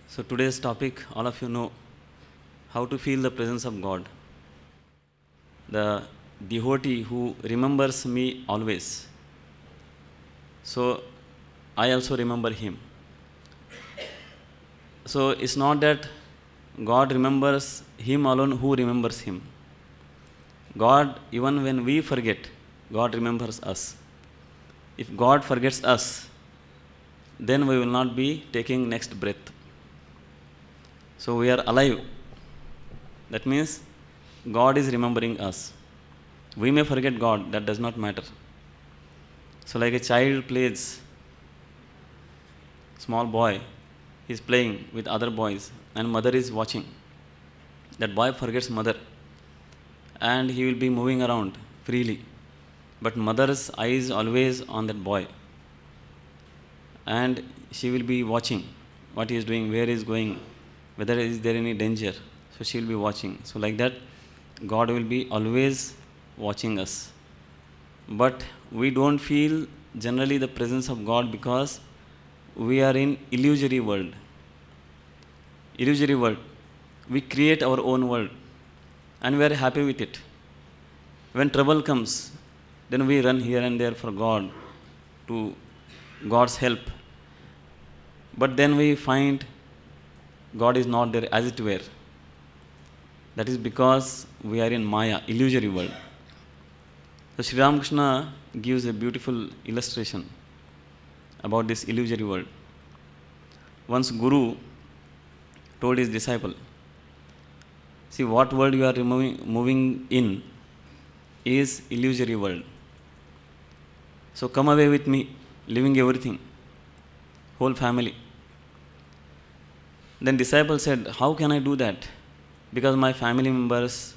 So today's topic, all of you know how to feel the presence of God. The devotee who remembers me always. So I also remember him. So it's not that God remembers him alone who remembers him. God, even when we forget, God remembers us. If God forgets us, then we will not be taking next breath. So we are alive. That means God is remembering us. We may forget God, that does not matter. So like a child plays, small boy is playing with other boys and mother is watching. That boy forgets mother and he will be moving around freely. But mother's eye is always on that boy. And she will be watching what he is doing, where he is going, whether is there any danger. So she will be watching. So like that, God will be always watching us. But we don't feel generally the presence of God because we are in illusory world. Illusory world. We create our own world and we are happy with it. When trouble comes, then we run here and there for God, to God's help. But then we find God is not there as it were. That is because we are in Maya, illusory world. So Sri Ramakrishna gives a beautiful illustration about this illusory world. Once Guru told his disciple, see, what world you are moving in is illusory world. So come away with me, leaving everything, whole family. Then disciple said, how can I do that? Because my family members,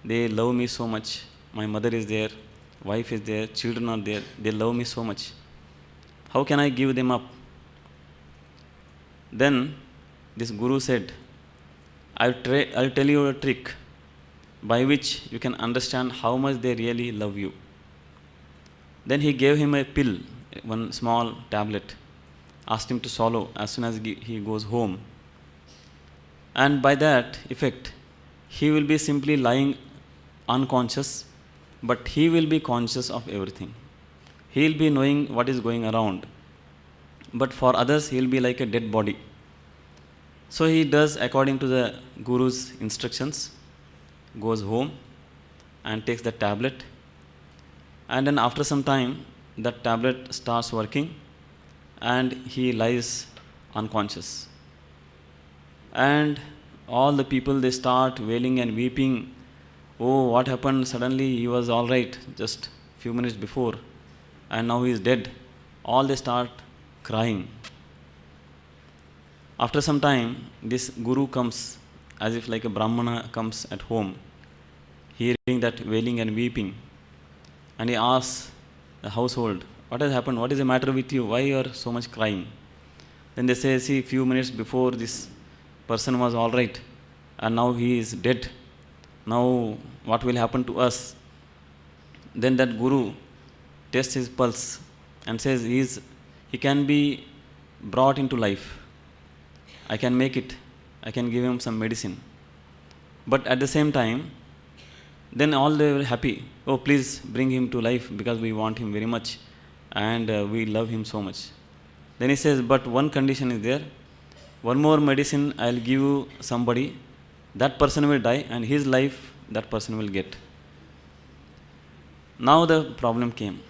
they love me so much. My mother is there, wife is there, children are there, they love me so much. How can I give them up? Then this Guru said, I'll tell you a trick by which you can understand how much they really love you. Then he gave him a pill, one small tablet, asked him to swallow as soon as he goes home. And by that effect, he will be simply lying unconscious, but he will be conscious of everything. He will be knowing what is going around. But for others, he will be like a dead body. So he does according to the Guru's instructions, goes home and takes the tablet. And then after some time, that tablet starts working and he lies unconscious. And all the people, they start wailing and weeping. Oh, what happened? Suddenly he was all right just few minutes before and now he is dead. All they start crying. After some time, this Guru comes as if like a Brahmana comes at home, hearing that wailing and weeping. And he asks the household, what has happened? What is the matter with you? Why you are so much crying? Then they say, see, few minutes before this person was all right and now he is dead. Now what will happen to us? Then that Guru tests his pulse and says he can be brought into life. I can make it. I can give him some medicine. But at the same time, then all they were happy. Oh, please bring him to life because we want him very much and we love him so much. Then he says, but one condition is there. One more medicine I will give you somebody. That person will die and his life that person will get. Now the problem came.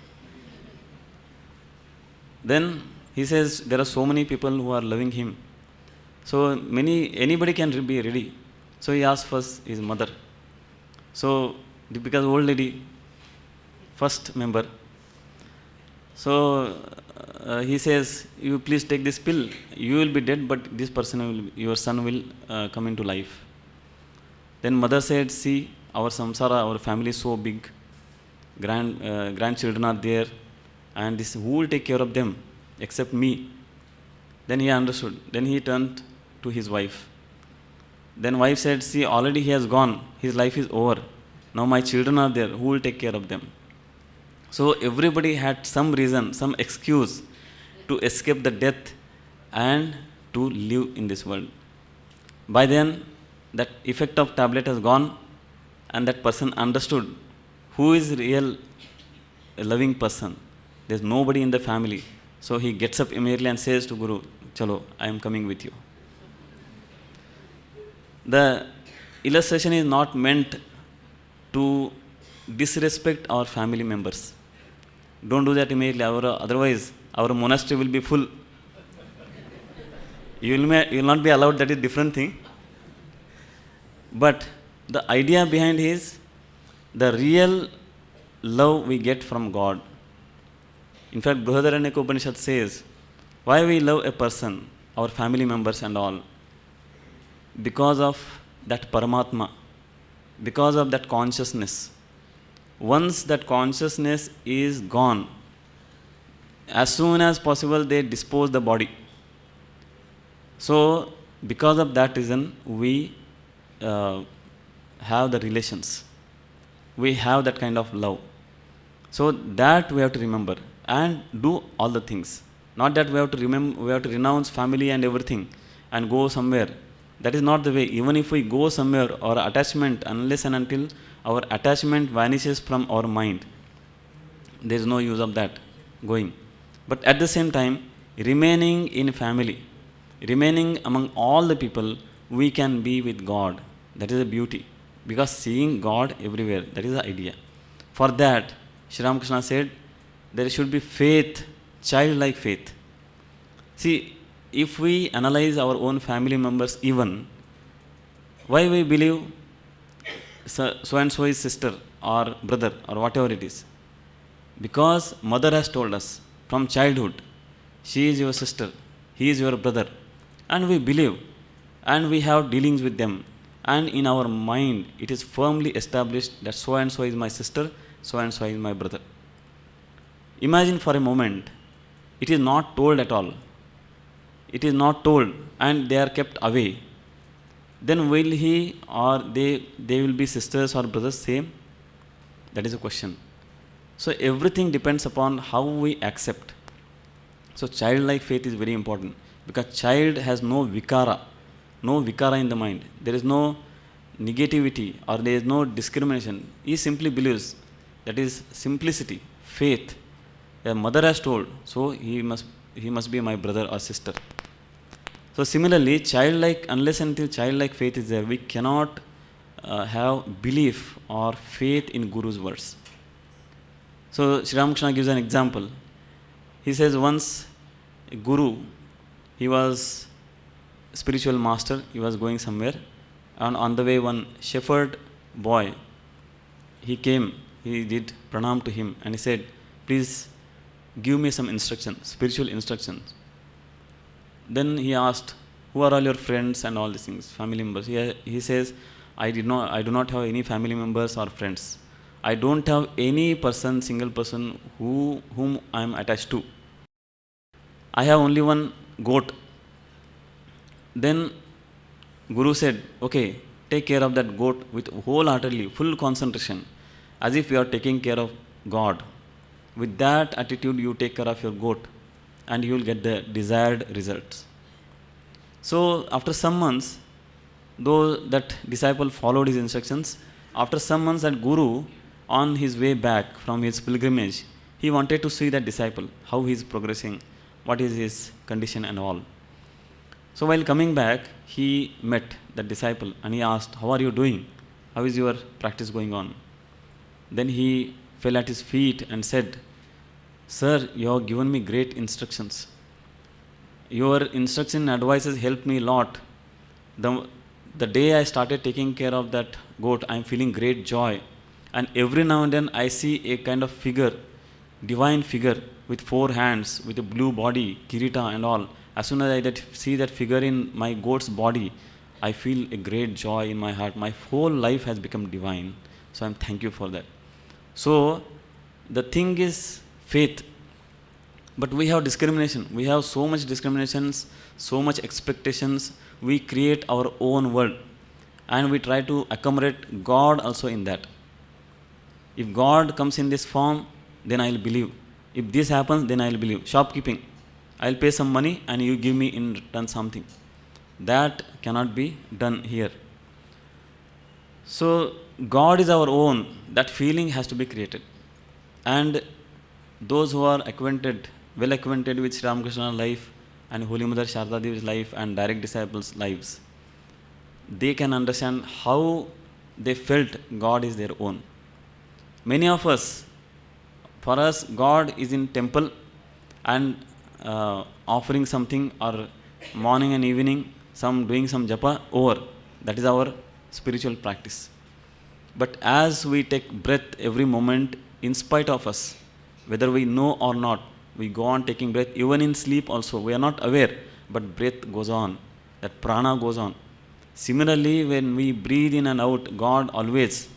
Then he says there are so many people who are loving him. So anybody can be ready. So he asked first his mother. So because old lady, first member. So he says, you please take this pill. You will be dead, but this person, your son will come into life. Then mother said, see, our samsara, our family is so big. Grandchildren are there. And who will take care of them except me? Then he understood. Then he turned to his wife. Then wife said, see, already he has gone. His life is over. Now my children are there. Who will take care of them? So everybody had some reason, some excuse to escape the death and to live in this world. By then, that effect of tablet has gone, and that person understood who is real a loving person. There's nobody in the family. So he gets up immediately and says to Guru, Chalo, I am coming with you. The illustration is not meant to disrespect our family members. Don't do that immediately, otherwise our monastery will be full. You will not be allowed, that is different thing. But the idea behind is the real love we get from God. In fact, Brihadaranyaka Upanishad says, why we love a person, our family members and all? Because of that Paramatma, because of that consciousness. Once that consciousness is gone, as soon as possible they dispose the body. So, because of that reason, we have the relations. We have that kind of love. So that we have to remember and do all the things. Not that we have to renounce family and everything and go somewhere. That is not the way. Even if we go somewhere, our attachment, unless and until our attachment vanishes from our mind, there is no use of that going. But at the same time, remaining in family, remaining among all the people, we can be with God. That is the beauty. Because seeing God everywhere, that is the idea. For that, Sri Ramakrishna said, there should be faith, childlike faith. See, if we analyze our own family members even, why we believe so and so is sister or brother or whatever it is? Because mother has told us from childhood, she is your sister, he is your brother. And we believe, and we have dealings with them. And in our mind, it is firmly established that so and so is my sister, so and so is my brother. Imagine for a moment, it is not told at all. It is not told, and they are kept away. Then will he or they will be sisters or brothers same? That is a question. So everything depends upon how we accept. So childlike faith is very important, because child has no vikara in the mind. There is no negativity or there is no discrimination. He simply believes. That is simplicity, faith. A mother has told, so he must be my brother or sister. So similarly, unless until childlike faith is there, we cannot have belief or faith in Guru's words. So Sri Ramakrishna gives an example. He says once a Guru, he was spiritual master, he was going somewhere, and on the way one shepherd boy, he came, he did pranam to him, and he said, please give me some instructions, spiritual instructions. Then he asked, who are all your friends and all these things, family members? He says, I do not have any family members or friends. I don't have any person, single person whom I am attached to. I have only one goat. Then Guru said, okay, take care of that goat with wholeheartedly, full concentration, as if you are taking care of God. With that attitude, you take care of your goat and you will get the desired results. So after some months, though that disciple followed his instructions, after some months that Guru, on his way back from his pilgrimage, he wanted to see that disciple, how he is progressing, what is his condition and all. So while coming back, he met that disciple and he asked, how are you doing? How is your practice going on? Then he fell at his feet and said, sir, you have given me great instructions. Your instruction and advices helped me a lot. The day I started taking care of that goat, I am feeling great joy. And every now and then I see a kind of figure, divine figure with 4 hands, with a blue body, kirita and all. As soon as I see that figure in my goat's body, I feel a great joy in my heart. My whole life has become divine. So I am thank you for that. So the thing is faith. But we have discrimination. We have so much discriminations, so much expectations. We create our own world. And we try to accommodate God also in that. If God comes in this form, then I will believe. If this happens, then I will believe. Shopkeeping. I will pay some money and you give me in return something. That cannot be done here. So, God is our own. That feeling has to be created. And those who are well acquainted with Sri Ramakrishna's life and Holy Mother Sharda Devi's life and direct disciples' lives, they can understand how they felt God is their own. Many of us, for us, God is in temple and offering something, or morning and evening, doing some japa over. That is our spiritual practice. But as we take breath every moment, in spite of us, whether we know or not, we go on taking breath. Even in sleep also, we are not aware, but breath goes on. That prana goes on. Similarly, when we breathe in and out, God always,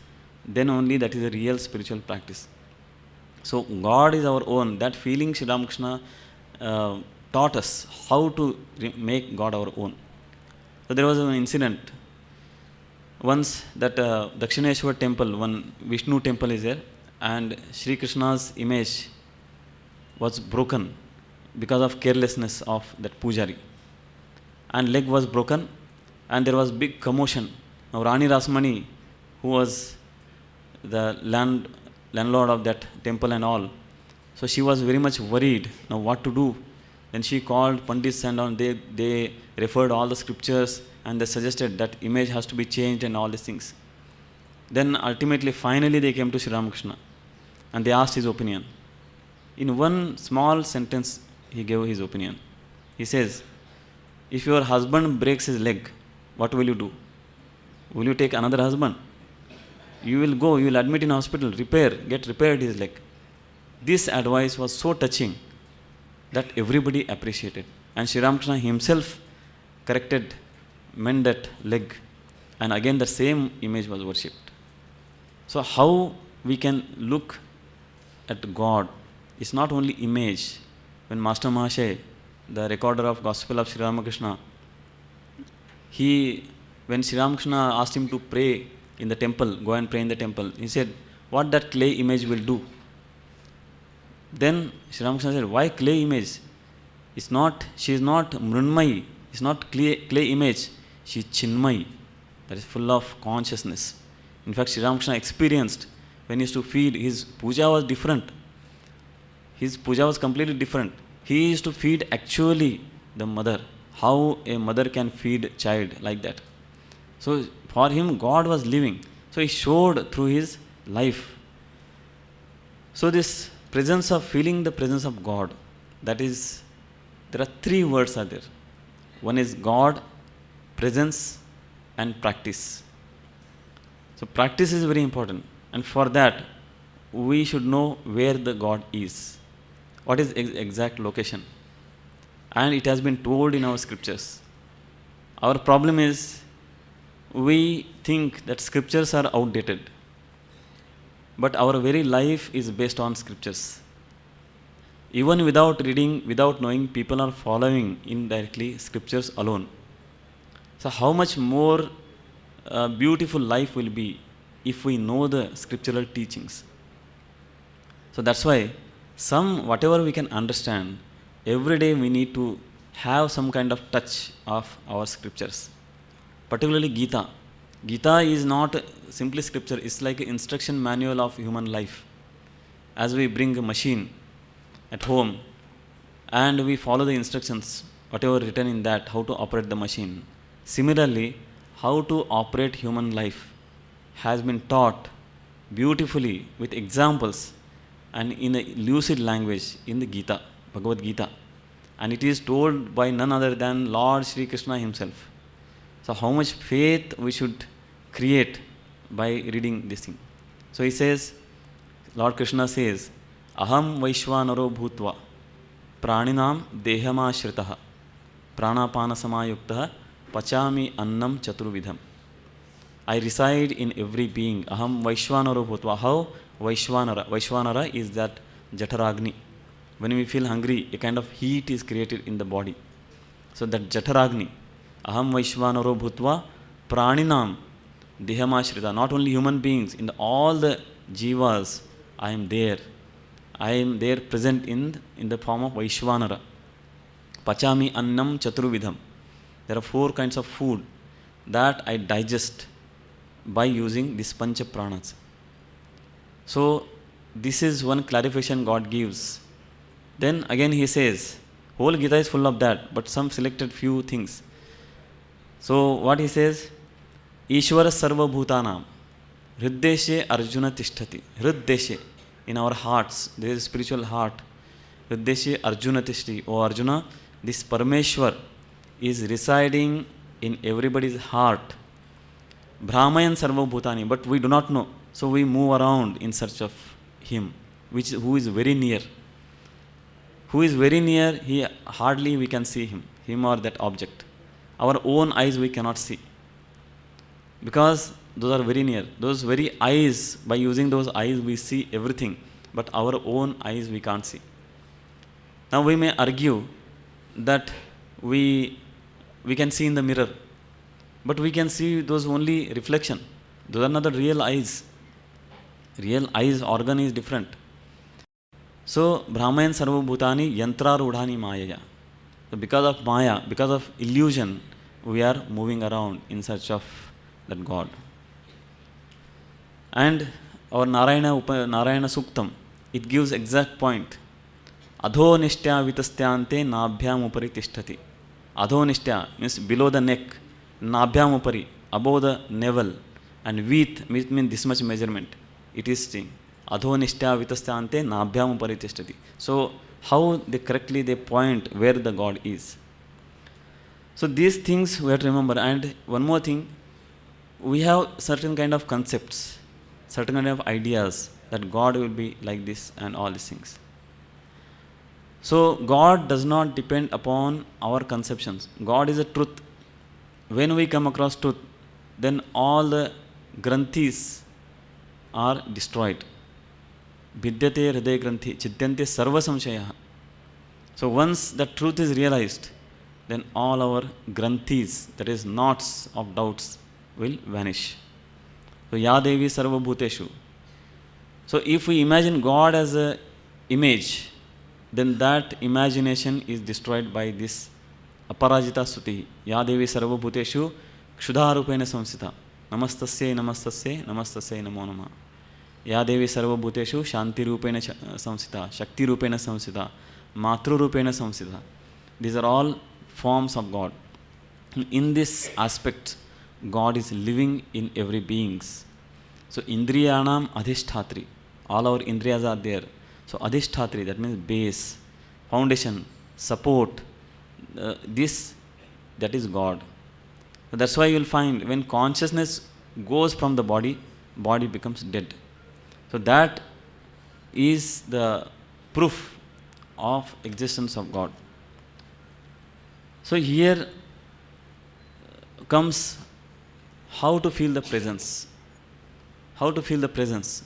then only that is a real spiritual practice. So God is our own. That feeling Sri Ramakrishna taught us how to make God our own. So there was an incident. Once that Dakshineshwar temple, one Vishnu temple is there, and Sri Krishna's image was broken because of carelessness of that pujari. And leg was broken, and there was big commotion. Now Rani Rasmani, who was the landlord of that temple and all, so she was very much worried. Now what to do? Then she called Pandits and all. They referred all the scriptures and they suggested that image has to be changed and all these things. Then ultimately, finally, they came to Sri Ramakrishna and they asked his opinion. In one small sentence, he gave his opinion. He says, if your husband breaks his leg, what will you do? Will you take another husband? You will admit in hospital, get repaired his leg. This advice was so touching that everybody appreciated. And Sri Ramakrishna himself mend that leg, and again the same image was worshipped. So how we can look at God is not only image. When Master Mahashay, the recorder of Gospel of Sri Ramakrishna, when Sri Ramakrishna asked him to pray in the temple, go and pray in the temple, he said, what that clay image will do? Then Sri Ramakrishna said, why clay image? She is not Mrunmayi, it's not clay image, she is Chinmayi, that is full of consciousness. In fact, Sri Ramakrishna experienced when he used to feed, his puja was different. His puja was completely different. He used to feed actually the mother, how a mother can feed child like that. So for him, God was living. So he showed through his life. So this presence of feeling the presence of God, that is, there are three words are there. One is God, presence, and practice. So practice is very important, and for that we should know where the God is. What is exact location? And it has been told in our scriptures. Our problem is we think that scriptures are outdated, but our very life is based on scriptures. Even without reading, without knowing, people are following indirectly scriptures alone. So how much more beautiful life will be if we know the scriptural teachings. So that's why whatever we can understand, every day we need to have some kind of touch of our scriptures. Particularly Gita. Gita is not simply scripture, it's like an instruction manual of human life. As we bring a machine at home and we follow the instructions, whatever written in that, how to operate the machine. Similarly, how to operate human life has been taught beautifully with examples and in a lucid language in the Gita, Bhagavad Gita. And it is told by none other than Lord Sri Krishna himself. So how much faith we should create by reading this thing. So he says, Lord Krishna says, Aham Vaishvanaro Bhutva Praninam Dehamashritaha Pranapana Samayuktaha Pachami Annam Chaturvidham. I reside in every being. Aham Vaishvanaro Bhutva. How? Vaishvanara. Vaishvanara is that Jataragni. When we feel hungry, a kind of heat is created in the body. So that Jataragni. Aham Vaishvanaro Bhutva Praninam Dehamashrita. Not only human beings, in all the jivas, I am there. I am there present in the form of Vaishvanara. Pachami Annam Chaturvidham. There are 4 kinds of food that I digest by using this Pancha Pranas. So, this is one clarification God gives. Then again he says, whole Gita is full of that, but some selected few things. So, what he says? Ishvara Sarva Bhutanam Hriddeshe Arjuna Tishtati. Hriddeshe, in our hearts, there is a spiritual heart. Hriddeshe Arjuna Tishtati. O Arjuna, this Parameshwar is residing in everybody's heart. Brahmayan Sarva Bhutani, but we do not know. So we move around in search of him, who is very near. Who is very near, he hardly we can see him or that object. Our own eyes we cannot see, because those are very near. Those very eyes, by using those eyes we see everything, but our own eyes we can't see. Now we may argue that we can see in the mirror, but we can see those only reflection. Those are not the real eyes. Real eyes organ is different. So, Brahmayan Sarva Bhutani Yantra Rudhani Mayaya. So, because of Maya, because of illusion, we are moving around in search of that God. And our Narayana Suktam, it gives exact point. Adho nishtya vitastyante nabhyam upari tishtati. Adho nishtya means below the neck, nabhyam upari, above the navel, and vit means this much measurement. It is saying adho nishtya vitastyante nabhyam upari tishtati. So how they correctly they point where the God is. So these things we have to remember. And one more thing, we have certain kind of concepts, certain kind of ideas that God will be like this and all these things. So God does not depend upon our conceptions. God is a truth. When we come across truth, then all the granthis are destroyed. Vidyate hriday granthi chidyante sarva samshaya. So once the truth is realized, then all our granthis, that is knots of doubts, will vanish. So Ya Devi Sarva Bhuteshu. So if we imagine God as an image, then that imagination is destroyed by this aparajita suti. Ya Devi Sarva Bhuteshu Kshudha Rupena Samsita. Namastasye Namastasye Namastasye Namo Namah. Ya Devi Sarva Bhuteshu Shanti Rupena Samsita, Shakti Rupena Samsita, Matru Rupena Samsita. These are all forms of God. In this aspect, God is living in every beings. So Indriyanam Adhishthatri. All our Indriyas are there. So Adhishthatri, that means base, foundation, support. That is God. So that's why you will find when consciousness goes from the body, body becomes dead. So that is the proof of existence of God. So here comes how to feel the presence. How to feel the presence.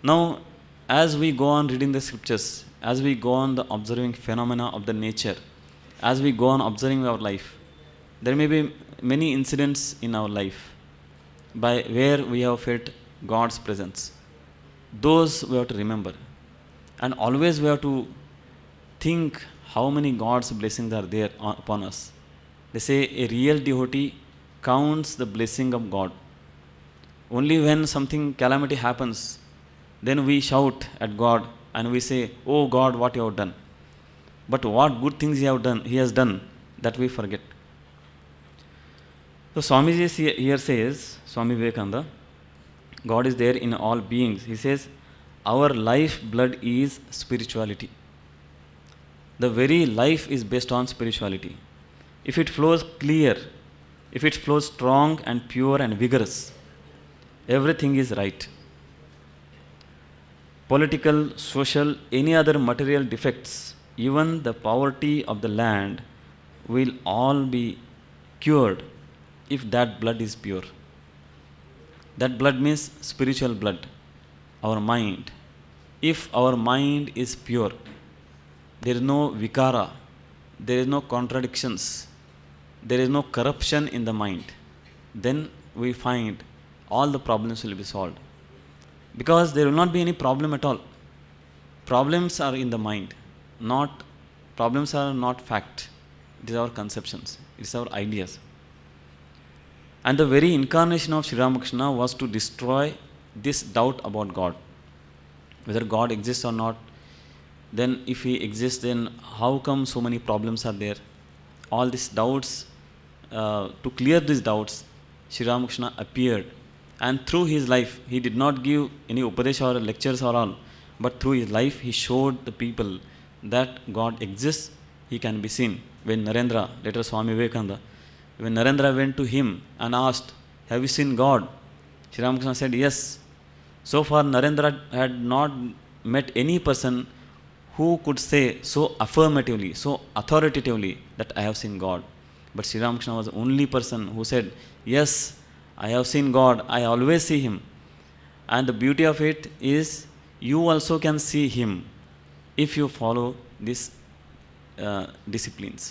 Now, as we go on reading the scriptures, as we go on the observing phenomena of the nature, as we go on observing our life, there may be many incidents in our life by where we have felt God's presence. Those we have to remember. And always we have to think how many God's blessings are there upon us. They say a real devotee counts the blessing of God. Only when something calamity happens, then we shout at God and we say, "Oh God, what you have done." But what good things He has done, that we forget. So Swamiji here says, Swami Vivekananda, God is there in all beings. He says, our life blood is spirituality. The very life is based on spirituality. If it flows clear, if it flows strong and pure and vigorous, everything is right. Political, social, any other material defects, even the poverty of the land, will all be cured if that blood is pure. That blood means spiritual blood, our mind. If our mind is pure, there is no vikara, there is no contradictions, there is no corruption in the mind, then we find all the problems will be solved. Because there will not be any problem at all. Problems are in the mind. Problems are not fact. It is our conceptions. It is our ideas. And the very incarnation of Sri Ramakrishna was to destroy this doubt about God. Whether God exists or not, then if He exists, then how come so many problems are there? All these doubts, to clear these doubts, Sri Ramakrishna appeared. And through his life, he did not give any upadesh or lectures or all, but through his life, he showed the people that God exists, He can be seen. When Narendra, later Swami Vivekananda, when Narendra went to him and asked, "Have you seen God?" Sri Ramakrishna said, "Yes." So far, Narendra had not met any person who could say so affirmatively, so authoritatively that I have seen God. But Sri Ramakrishna was the only person who said, "Yes, I have seen God, I always see Him." And the beauty of it is, you also can see Him if you follow these disciplines.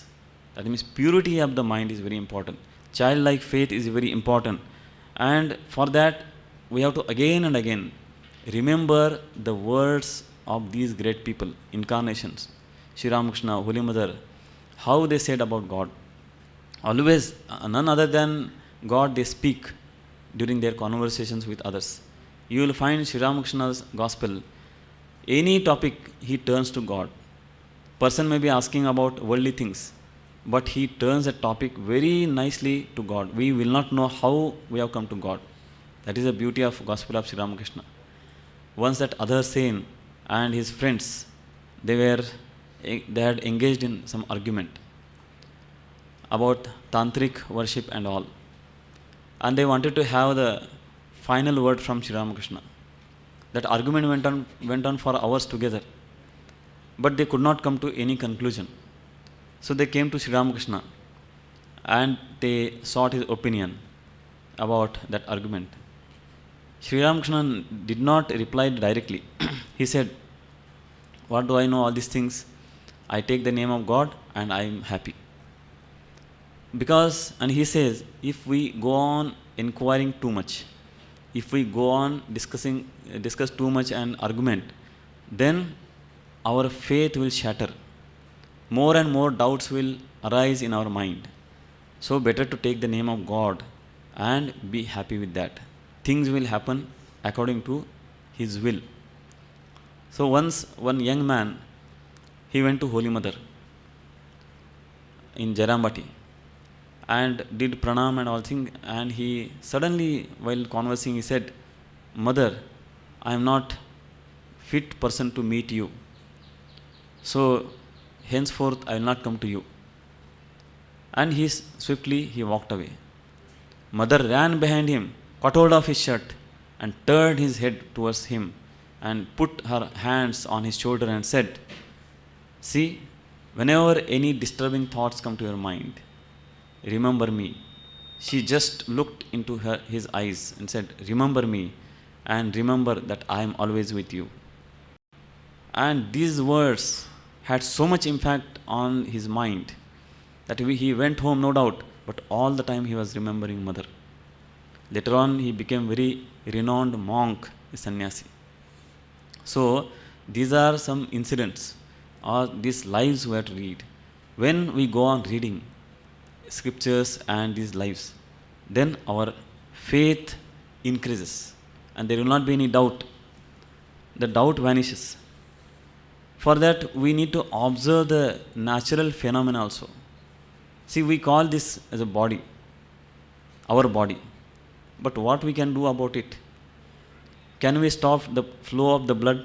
That means purity of the mind is very important. Childlike faith is very important. And for that, we have to again and again remember the words of these great people, incarnations, Sri Ramakrishna, Holy Mother, how they said about God. Always, none other than God they speak during their conversations with others. You will find Sri Ramakrishna's gospel, any topic he turns to God. Person may be asking about worldly things, but he turns a topic very nicely to God. We will not know how we have come to God. That is the beauty of gospel of Sri Ramakrishna. Once that other saint and his friends, they had engaged in some argument about tantric worship and all. And they wanted to have the final word from Sri Ramakrishna. That argument went on for hours together. But they could not come to any conclusion. So they came to Sri Ramakrishna and they sought his opinion about that argument. Sri Ramakrishna did not reply directly. He said, "What do I know all these things? I take the name of God and I am happy." Because, and he says, if we go on inquiring too much, if we go on discuss too much and argument, then our faith will shatter. More and more doubts will arise in our mind. So better to take the name of God and be happy with that. Things will happen according to His will. So once one young man, he went to Holy Mother in Jairambati and did pranam and all things, and he suddenly, while conversing, he said, "Mother, I am not fit person to meet you. So henceforth I will not come to you." And swiftly he walked away. Mother ran behind him, caught hold of his shirt and turned his head towards him and put her hands on his shoulder and said, "See, whenever any disturbing thoughts come to your mind, remember me." She just looked into his eyes and said, "Remember me and remember that I am always with you." And these words had so much impact on his mind that he went home, no doubt, but all the time he was remembering Mother. Later on, he became very renowned monk, a sannyasi. So, these are some incidents or these lives we have to read. When we go on reading scriptures and these lives, then our faith increases and there will not be any doubt. The doubt vanishes. For that, we need to observe the natural phenomena also. See, we call this as a body, our body. But what we can do about it? Can we stop the flow of the blood?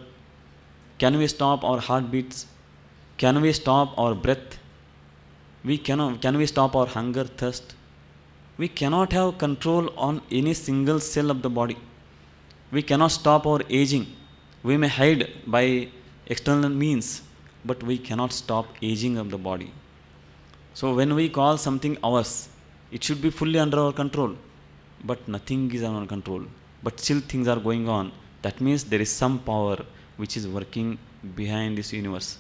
Can we stop our heartbeats? Can we stop our breath? We cannot. Can we stop our hunger, thirst? We cannot have control on any single cell of the body. We cannot stop our aging. We may hide by external means, but we cannot stop aging of the body. So when we call something ours, it should be fully under our control. But nothing is under our control. But still things are going on. That means there is some power which is working behind this universe.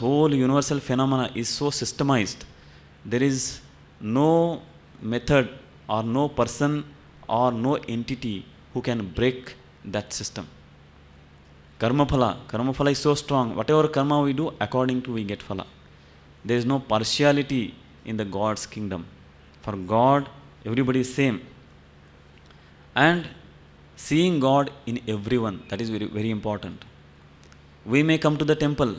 Whole universal phenomena is so systemized. There is no method or no person or no entity who can break that system. Karma phala is so strong. Whatever karma we do, according to we get phala. There is no partiality in the God's kingdom. For God, everybody is same. And seeing God in everyone, that is very, very important. We may come to the temple,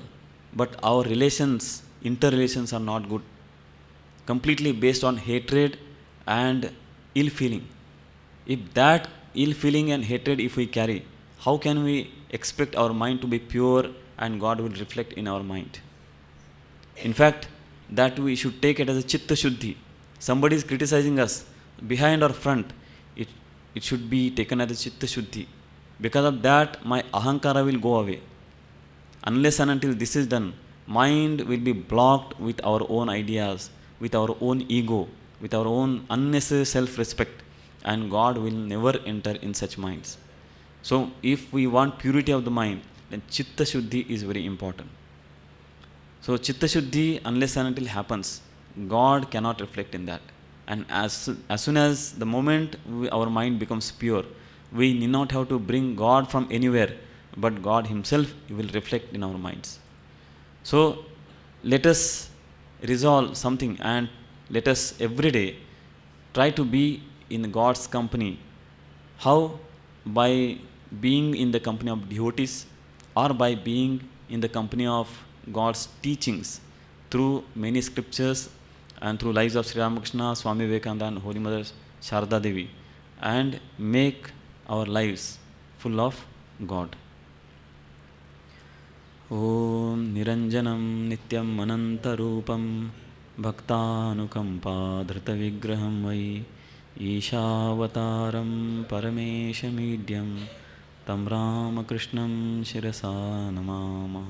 but our relations, interrelations are not good. Completely based on hatred and ill feeling. If that ill feeling and hatred if we carry, how can we expect our mind to be pure and God will reflect in our mind? In fact, that we should take it as a chitta shuddhi. Somebody is criticizing us behind or front, it should be taken as a chitta shuddhi. Because of that, my ahankara will go away. Unless and until this is done, mind will be blocked with our own ideas, with our own ego, with our own unnecessary self-respect, and God will never enter in such minds. So, if we want purity of the mind, then chitta shuddhi is very important. So, chitta shuddhi, unless and until happens, God cannot reflect in that. And as soon as the moment our mind becomes pure, we need not have to bring God from anywhere, but God Himself will reflect in our minds. So, let us resolve something and let us every day try to be in God's company. How? By being in the company of devotees or by being in the company of God's teachings through many scriptures and through lives of Sri Ramakrishna, Swami Vivekananda and Holy Mother Sharda Devi, and make our lives full of God. Om Niranjanam Nityam Anantarupam Bhaktanukampa Dhrita Vigraham Vai Ishavataram Parameshamidhyam Tam Ramakrishnam Shirasa Namama.